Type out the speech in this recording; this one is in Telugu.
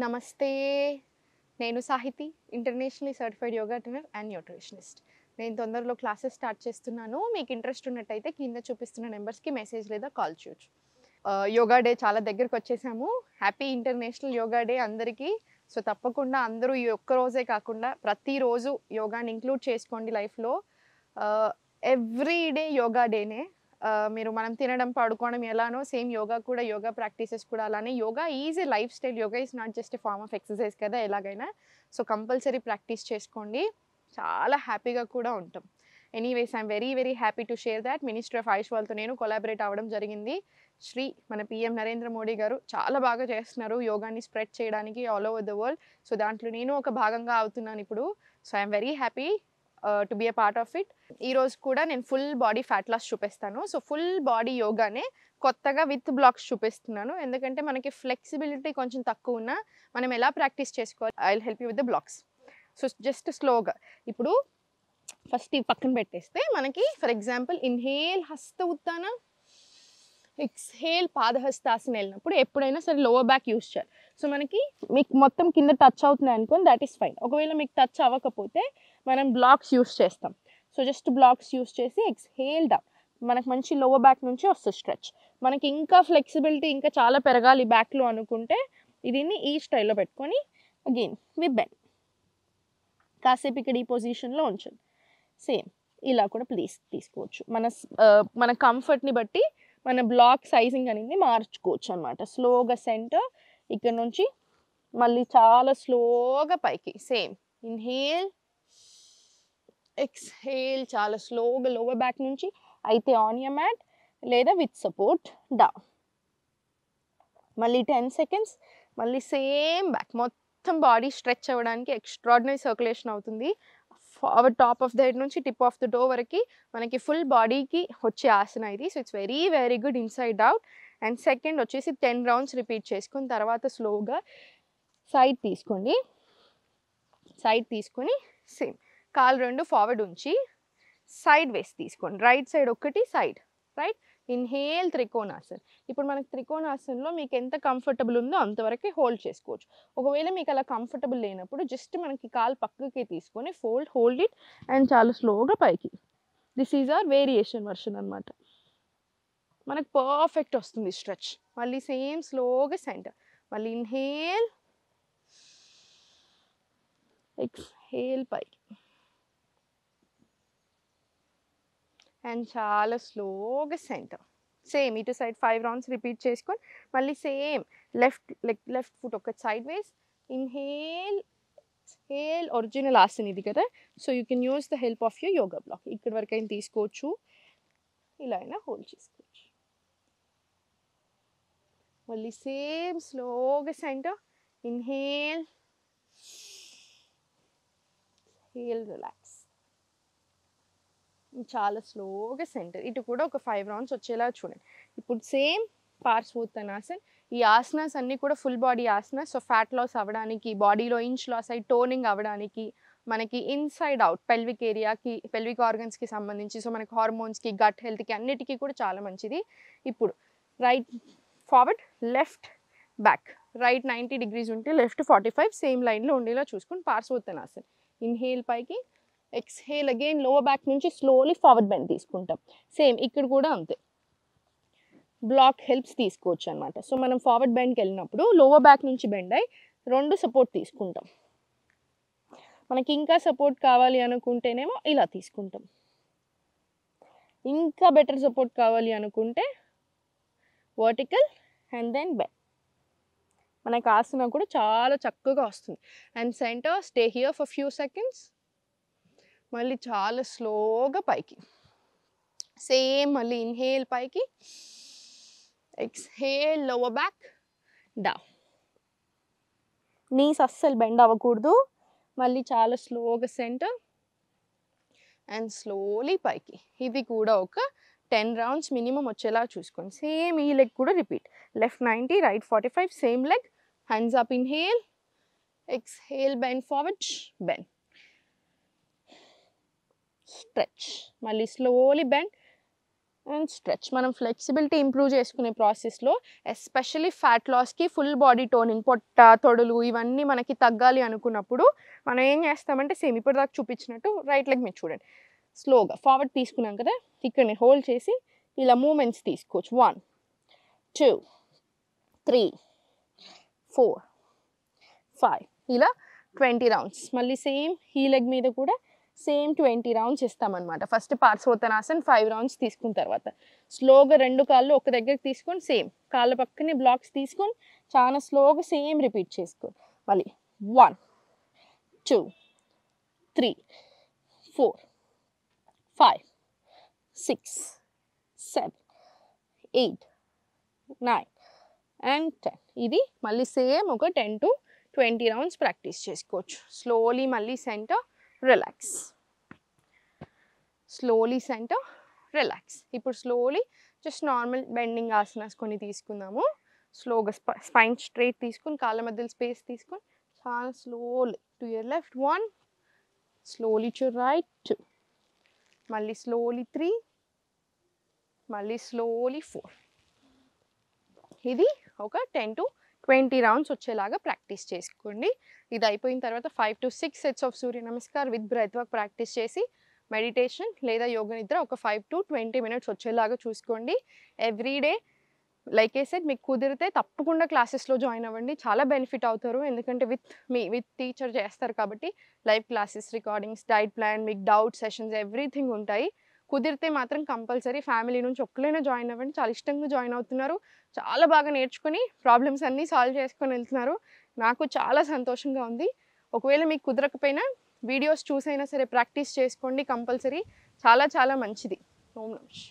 నమస్తే. నేను Sahiti, internationally certified yoga trainer and nutritionist. నేను తొందరలో క్లాసెస్ స్టార్ట్ చేస్తున్నాను. మీకు ఇంట్రెస్ట్ ఉన్నట్టయితే కింద చూపిస్తున్న నెంబర్స్కి మెసేజ్ లేదా కాల్ చేయొచ్చు. యోగా డే చాలా దగ్గరకు వచ్చేసాము. హ్యాపీ ఇంటర్నేషనల్ యోగా డే అందరికీ. సో తప్పకుండా అందరూ ఈ ఒక్క రోజే కాకుండా ప్రతిరోజు యోగాని ఇంక్లూడ్ చేసుకోండి లైఫ్లో. ఎవ్రీ డే యోగా డేనే. మనం తినడం పడుకోవడం ఎలానో సేమ్ యోగా కూడా, యోగా ప్రాక్టీసెస్ కూడా అలానే. Yoga is a lifestyle. Yoga is not just a form of exercise కదా ఎలాగైనా. సో కంపల్సరీ ప్రాక్టీస్ చేసుకోండి, చాలా హ్యాపీగా కూడా ఉంటాం. Anyways I'm very very happy to share that ministry of Ayush వాళ్ళతో నేను కొలాబరేట్ అవ్వడం జరిగింది. మన పిఎం నరేంద్ర మోడీ గారు చాలా బాగా చేస్తున్నారు యోగాని స్ప్రెడ్ చేయడానికి all over the world. So దాంట్లో నేను ఒక భాగంగా అవుతున్నాను ఇప్పుడు. So I'm very happy to be a part of it. ఈరోజు కూడా నేను ఫుల్ బాడీ ఫ్యాట్ లాస్ చూపిస్తాను. సో ఫుల్ బాడీ యోగానే కొత్తగా విత్ బ్లాక్స్ చూపిస్తున్నాను, ఎందుకంటే మనకి ఫ్లెక్సిబిలిటీ కొంచెం తక్కువ ఉన్నా మనం ఎలా ప్రాక్టీస్ చేసుకోవాలి. I will help you with the blocks. So just స్లోగా ఇప్పుడు ఫస్ట్ ఈ పక్కన పెట్టేస్తే మనకి ఫర్ ఎగ్జాంపుల్ ఇన్హేల్ హస్త ఉత్తాన, ఎక్స్హేల్ పాదహస్తాసన వెళ్ళినప్పుడు ఎప్పుడైనా సరే లోవర్ బ్యాక్ యూస్ చేయాలి. సో మీకు మొత్తం కింద టచ్ అవుతుంది అనుకోని దట్ ఈస్ ఫైన్. ఒకవేళ మీకు టచ్ అవ్వకపోతే మనం బ్లాక్స్ యూస్ చేస్తాం. సో జస్ట్ బ్లాక్స్ యూస్ చేసి ఎక్స్హేల్ డౌన్. మనకు మంచి లోవర్ బ్యాక్ నుంచి వస్తుంది స్ట్రెచ్. మనకి ఇంకా ఫ్లెక్సిబిలిటీ ఇంకా చాలా పెరగాలి బ్యాక్లో అనుకుంటే దీన్ని ఈ స్టైల్లో పెట్టుకొని అగైన్ వి బెండ్. కాసేపు ఇక్కడ ఈ పొజిషన్లో ఉంచండి. సేమ్ ఇలా కూడా ప్లీజ్ తీసుకోవచ్చు. మన కంఫర్ట్ని బట్టి మన బ్లాక్ సైజింగ్ అనేది మార్చుకోవచ్చు అనమాట. స్లోగా సెంటర్ ఇక్కడ నుంచి మళ్ళీ చాలా స్లోగా పైకి. సేమ్ ఇన్హేల్ ఎక్స్హేల్ చాలా స్లోగా లోవర్ బ్యాక్ నుంచి, అయితే ఆన్ యర్ మ్యాట్ లేదా విత్ సపోర్ట్ డౌన్. మళ్ళీ 10 seconds. మళ్ళీ సేమ్ బ్యాక్. మొత్తం బాడీ స్ట్రెచ్ అవ్వడానికి ఎక్స్ట్రాడినరీ సర్క్యులేషన్ అవుతుంది. Our top of the head నుంచి టిప్ ఆఫ్ ద టో వరకు మనకి ఫుల్ బాడీకి వచ్చే ఆసన ఇది. So it's very very good inside out. And second వచ్చేసి 10 rounds రిపీట్ చేసుకుని తర్వాత స్లోగా సైడ్ తీసుకోండి. సైడ్ తీసుకొని సేమ్ కాలు రెండు ఫార్వర్డ్ ఉంచి సైడ్ వేసి తీసుకోండి. రైట్ సైడ్ ఒకటి సైడ్ రైట్. ఇన్హేల్ త్రికోణాసన్. ఇప్పుడు మనకి త్రికోణాసనంలో మీకు ఎంత కంఫర్టబుల్ ఉందో అంతవరకు హోల్డ్ చేసుకోవచ్చు. ఒకవేళ మీకు అలా కంఫర్టబుల్ లేనప్పుడు జస్ట్ మనకి కాలు పక్కకి తీసుకొని హోల్డ్ ఇట్ అండ్ చాలా స్లోగా పైకి. This is our variation version అనమాట. మనకు పర్ఫెక్ట్ వస్తుంది స్ట్రెచ్. మళ్ళీ సేమ్ స్లోగా సెంటర్. మళ్ళీ ఇన్హేల్ ఎక్స్హేల్ పైకి అండ్ చాలా స్లోగా సెంటర్. సేమ్ ఇటు సైడ్ 5 rounds రిపీట్ చేసుకొని మళ్ళీ సేమ్ లెఫ్ట్ ఫుట్ ఒక sideways. Inhale exhale. Original asan ఇది కదా. So you can use the help of your yoga block. ఇక్కడ వరకు అయినా తీసుకోవచ్చు, ఇలా అయినా హోల్డ్ చేసుకోవచ్చు. మళ్ళీ సేమ్ స్లోగా సెంటర్. Inhale heal relax. చాలా స్లోగా సెంటర్. ఇటు కూడా ఒక 5 rounds వచ్చేలా చూడండి. ఇప్పుడు సేమ్ పార్శ్వోత్తనాసన్. ఈ ఆసనాస్ అన్నీ కూడా full body asanas. So fat loss అవ్వడానికి, బాడీలో ఇంచ్ లాస్ అయ్యి టోనింగ్ అవ్వడానికి, మనకి ఇన్సైడ్ అవుట్ పెల్విక్ ఏరియాకి, పెల్విక్ ఆర్గన్స్కి సంబంధించి, సో మనకి హార్మోన్స్కి, గట్ హెల్త్కి అన్నిటికీ కూడా చాలా మంచిది. ఇప్పుడు write forward, left back. Right 90 degrees ఉంటే లెఫ్ట్ 45 సేమ్ లైన్లో ఉండేలా చూసుకొని పార్శ్వోత్తనాసన్. ఇన్హేల్ పైకి, ఎక్స్హేల్ అగైన్ లోవర్ బ్యాక్ నుంచి స్లోలీ ఫార్వర్డ్ బెండ్ తీసుకుంటాం. సేమ్ ఇక్కడ కూడా అంతే. బ్లాక్ హెల్ప్స్ తీసుకోవచ్చు అనమాట. సో మనం ఫార్వర్డ్ బెండ్కి వెళ్ళినప్పుడు లోవర్ బ్యాక్ నుంచి బెండ్ అయ్యి 2 సపోర్ట్ తీసుకుంటాం. మనకి ఇంకా సపోర్ట్ కావాలి అనుకుంటేనేమో ఇలా తీసుకుంటాం. ఇంకా బెటర్ సపోర్ట్ కావాలి అనుకుంటే వర్టికల్ అండ్ దెన్ బెండ్. మనకు ఆసన కూడా చాలా చక్కగా వస్తుంది. And centre stay here for few seconds. మళ్ళీ చాలా స్లోగా పైకి. సేమ్ మళ్ళీ ఇన్హేల్ పైకి, exhale lower back down. Knees అస్సలు బెండ్ అవ్వకూడదు. మళ్ళీ చాలా స్లోగా సెంటర్ అండ్ స్లోలీ పైకి. ఇది కూడా ఒక 10 rounds మినిమం వచ్చేలా చూసుకోండి. సేమ్ ఈ లెగ్ కూడా repeat. Left 90, right 45 same leg. Hands up, inhale exhale bend forward bend stretch. మళ్ళీ స్లోలీ బెండ్ అండ్ స్ట్రెచ్. మనం ఫ్లెక్సిబిలిటీ ఇంప్రూవ్ చేసుకునే ప్రాసెస్లో ఎస్పెషల్లీ ఫ్యాట్ లాస్కి ఫుల్ బాడీ టోనింగ్, పొట్ట తొడలు ఇవన్నీ మనకి తగ్గాలి అనుకున్నప్పుడు మనం ఏం చేస్తామంటే సేమ్ ఇప్పటిదాకా చూపించినట్టు రైట్ లెగ్ మీద చూడండి, స్లోగా ఫార్వర్డ్ తీసుకున్నాం కదా, ఇక్కడ హోల్డ్ చేసి ఇలా మూమెంట్స్ తీసుకోవచ్చు. 1 2 3 4 5 ఇలా 20 రౌండ్స్. మళ్ళీ సేమ్ ఈ లెగ్ మీద కూడా సేమ్ 20 రౌండ్స్ ఇస్తామన్నమాట. ఫస్ట్ పార్శ్వోత్తనాసన్ 5 రౌండ్స్ తీసుకున్న తర్వాత స్లోగా 2 కాళ్ళు ఒక దగ్గరికి తీసుకొని సేమ్ కాళ్ళ పక్కనే బ్లాక్స్ తీసుకొని చాలా స్లోగా సేమ్ రిపీట్ చేసుకో. మళ్ళీ 1 2 3 4 5 6 7 8 9 and 10. ఇది మళ్ళీ సేమ్ ఒక 10 to 20 రౌండ్స్ ప్రాక్టీస్ చేసుకోవచ్చు. స్లోలీ మళ్ళీ center, relax, slowly center, relax. ఇప్పుడు slowly just normal bending asanas కొన్ని తీసుకుందాము. స్లోగా స్పైన్ స్ట్రైట్ తీసుకొని కాళ్ళ మధ్యలో స్పేస్ తీసుకొని చాలా slowly to your left 1, slowly to right 2, మళ్ళీ స్లోలీ 3, మళ్ళీ స్లోలీ 4. ఇది ఒక 10 to 20 రౌండ్స్ వచ్చేలాగా ప్రాక్టీస్ చేసుకోండి. ఇది అయిపోయిన తర్వాత 5 to 6 sets of Surya Namaskar with breath work practice చేసి మెడిటేషన్ లేదా యోగ నిద్ర ఒక 5 to 20 మినిట్స్ వచ్చేలాగా చూసుకోండి. ఎవ్రీడే లైక్ ఏ సెడ్ మీకు కుదిరితే తప్పకుండా క్లాసెస్లో జాయిన్ అవ్వండి, చాలా బెనిఫిట్ అవుతారు. ఎందుకంటే విత్ టీచర్ చేస్తారు కాబట్టి live classes, recordings, diet plan, మీకు డౌట్ సెషన్స్ ఎవ్రీథింగ్ ఉంటాయి. కుదిరితే మాత్రం కంపల్సరీ ఫ్యామిలీ నుంచి ఒక్కలైనా జాయిన్ అవ్వండి. చాలా ఇష్టంగా జాయిన్ అవుతున్నారు, చాలా బాగా నేర్చుకుని ప్రాబ్లమ్స్ అన్నీ సాల్వ్ చేసుకొని వెళ్తున్నారు. నాకు చాలా సంతోషంగా ఉంది. ఒకవేళ మీకు కుదరకపోయినా వీడియోస్ చూసైనా సరే ప్రాక్టీస్ చేసుకోండి కంపల్సరీ, చాలా చాలా మంచిది. ఓం నమః.